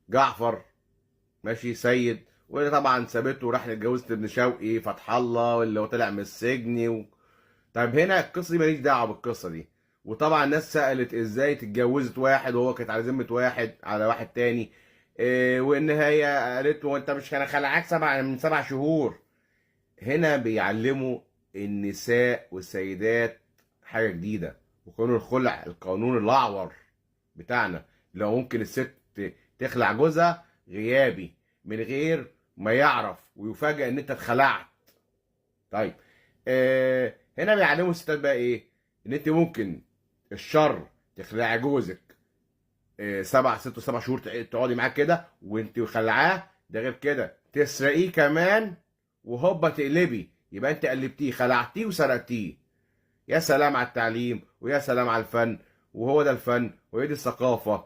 جعفر ماشي سيد، واللي طبعا سابته وراح اتجوزت ابن شوقي فتح الله واللي هو طلع من السجن طيب هنا القصه دي ماليش دعوه بالقصه دي. وطبعا الناس سالت ازاي اتجوزت واحد وهو كانت على ذمه واحد على واحد تاني. وان هي قالت له انت مش كان خلعاك من 7 شهور. هنا بيعلموا النساء والسيدات حاجه جديده، وقانون الخلع القانون الاعور بتاعنا. لو ممكن الست تخلع جوزها غيابي من غير ما يعرف ويفاجئ ان انت اتخلعت. طيب هنا بيعلموا الستات بقى ايه؟ ان انت ممكن الشر تخلعي جوزك 6 و7 شهور تقعدي معاه كده وانت خلعاه، ده غير كده تسرقيه كمان وهوبا تقلبي، يبقى انت قلبتيه خلعتيه وسرقتيه. يا سلام على التعليم ويا سلام على الفن، وهو ده الفن وهي دي الثقافة